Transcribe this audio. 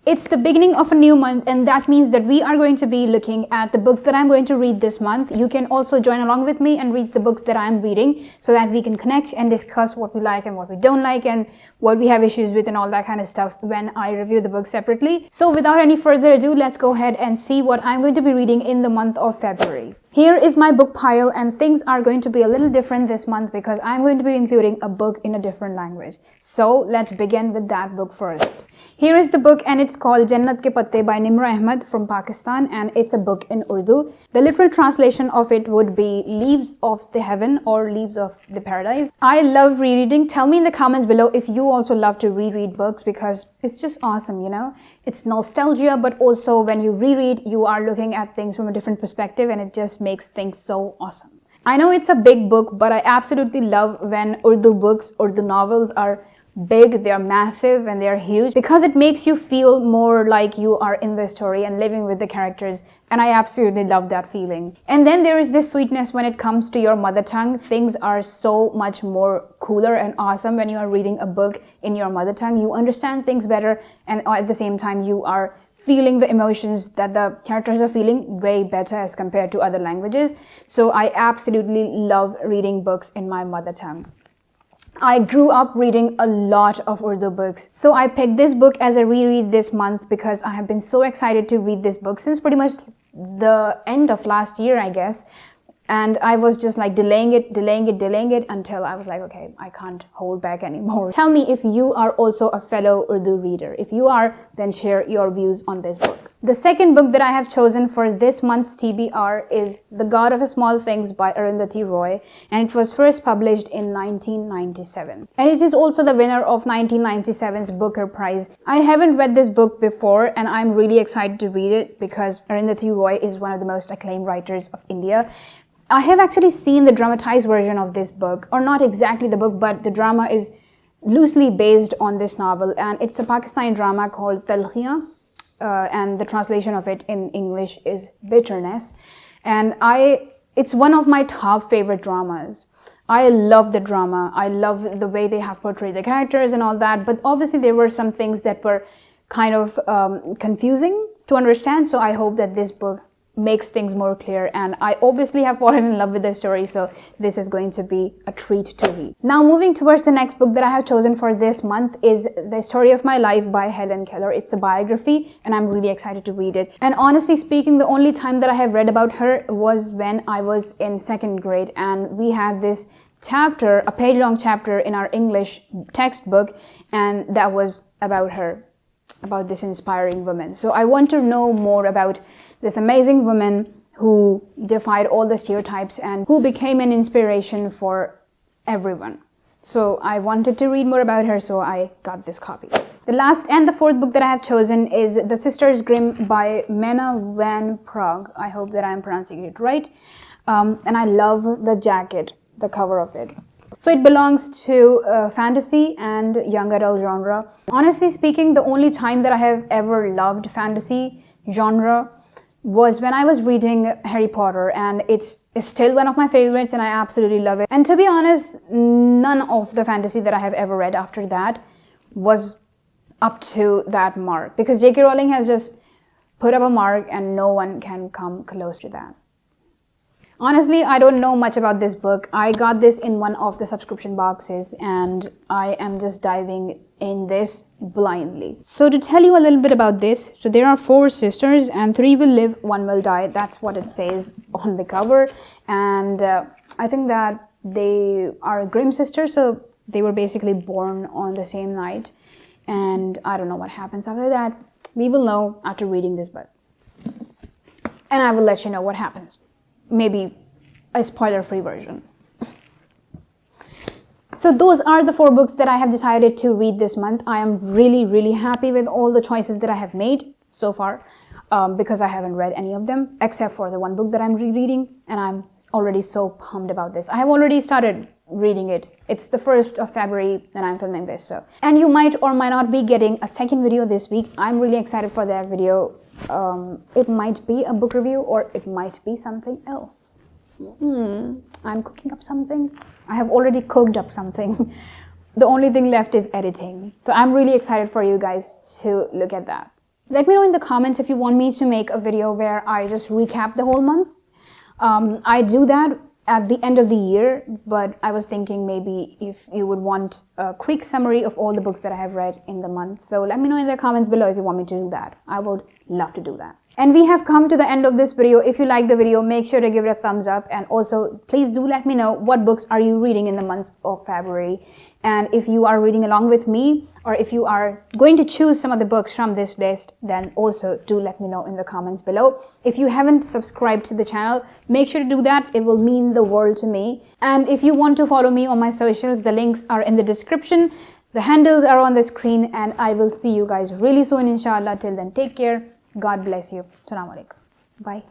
It's the beginning of a new month, and that means that we are going to be looking at the books that I'm going to read this month. You can also join along with me and read the books that I'm reading so that we can connect and discuss what we like and what we don't like and what we have issues with and all that kind of stuff when I review the books separately. So without any further ado, let's go ahead and see what I'm going to be reading in the month of February. Here is my book pile, and things are going to be a little different this month because I'm going to be including a book in a different language. So let's begin with that book first. Here is the book, and it's called Jannat Ke Patte by Nimra Ahmed from Pakistan, and it's a book in Urdu. The literal translation of it would be Leaves of the Heaven or Leaves of the Paradise. I love rereading. Tell me in the comments below if you also love to reread books because it's just awesome, you know? It's nostalgia, but also when you reread, you are looking at things from a different perspective, and it just makes things so awesome. I know it's a big book, but I absolutely love when Urdu books, Urdu novels are big, they are massive, and they are huge because it makes you feel more like you are in the story and living with the characters, and I absolutely love that feeling. And then there is this sweetness when it comes to your mother tongue. Things are so much more cooler and awesome when you are reading a book in your mother tongue. You understand things better, and at the same time you are feeling the emotions that the characters are feeling way better as compared to other languages. So I absolutely love reading books in my mother tongue. I grew up reading a lot of Urdu books. So I picked this book as a reread this month because I have been so excited to read this book since pretty much the end of last year, I guess. And I was just like delaying it until I was like, okay, I can't hold back anymore. Tell me if you are also a fellow Urdu reader. If you are, then share your views on this book. The second book that I have chosen for this month's TBR is The God of Small Things by Arundhati Roy, and it was first published in 1997. And it is also the winner of 1997's Booker Prize. I haven't read this book before, and I'm really excited to read it because Arundhati Roy is one of the most acclaimed writers of India. I have actually seen the dramatized version of this book, or not exactly the book, but the drama is loosely based on this novel, and it's a Pakistani drama called Talkhiyan, and the translation of it in English is Bitterness. And it's one of my top favorite dramas. I love the drama. I love the way they have portrayed the characters and all that, but obviously there were some things that were kind of confusing to understand, so I hope that this book makes things more clear, and I obviously have fallen in love with the story, so this is going to be a treat to read. Now moving towards the next book that I have chosen for this month is The Story of My Life by Helen Keller. It's a biography, and I'm really excited to read it. And honestly speaking, the only time that I have read about her was when I was in second grade, and we had this chapter, a page-long chapter in our English textbook, and that was about her, about this inspiring woman. So I want to know more about this amazing woman who defied all the stereotypes and who became an inspiration for everyone. So I wanted to read more about her, so I got this copy. The last and the fourth book that I have chosen is The Sisters Grimm by Mena van Praag. I hope that I'm pronouncing it right. And I love the jacket, the cover of it. So it belongs to fantasy and young adult genre. Honestly speaking, the only time that I have ever loved fantasy genre was when I was reading Harry Potter, and it's still one of my favorites, and I absolutely love it. And to be honest, none of the fantasy that I have ever read after that was up to that mark, because J.K. Rowling has just put up a mark and no one can come close to that. Honestly, I don't know much about this book. I got this in one of the subscription boxes, and I am just diving in this blindly. So to tell you a little bit about this, so there are 4 sisters, and 3 will live, 1 will die. That's what it says on the cover. And I think that they are Grimm sisters, so they were basically born on the same night. And I don't know what happens after that. We will know after reading this book. And I will let you know what happens. Maybe a spoiler-free version. So those are the 4 books that I have decided to read this month. I am really happy with all the choices that I have made so far, because I haven't read any of them except for the one book that I'm rereading, and I'm already so pumped about this. I have already started reading it. It's the 1st of February that I'm filming this, so. And you might or might not be getting a second video this week. I'm really excited for that video. It might be a book review, or it might be something else. I'm cooking up something. I have already cooked up something. The only thing left is editing. So I'm really excited for you guys to look at that. Let me know in the comments if you want me to make a video where I just recap the whole month. I do that at the end of the year, but I was thinking maybe if you would want a quick summary of all the books that I have read in the month. So let me know in the comments below if you want me to do that. I would love to do that. And we have come to the end of this video. If you like the video, make sure to give it a thumbs up. And also, please do let me know what books are you reading in the month of February. And if you are reading along with me, or if you are going to choose some of the books from this list, then also do let me know in the comments below. If you haven't subscribed to the channel, make sure to do that. It will mean the world to me. And if you want to follow me on my socials, the links are in the description. The handles are on the screen, and I will see you guys really soon, inshallah. Till then, take care. God bless you. Assalamu alaikum. Bye.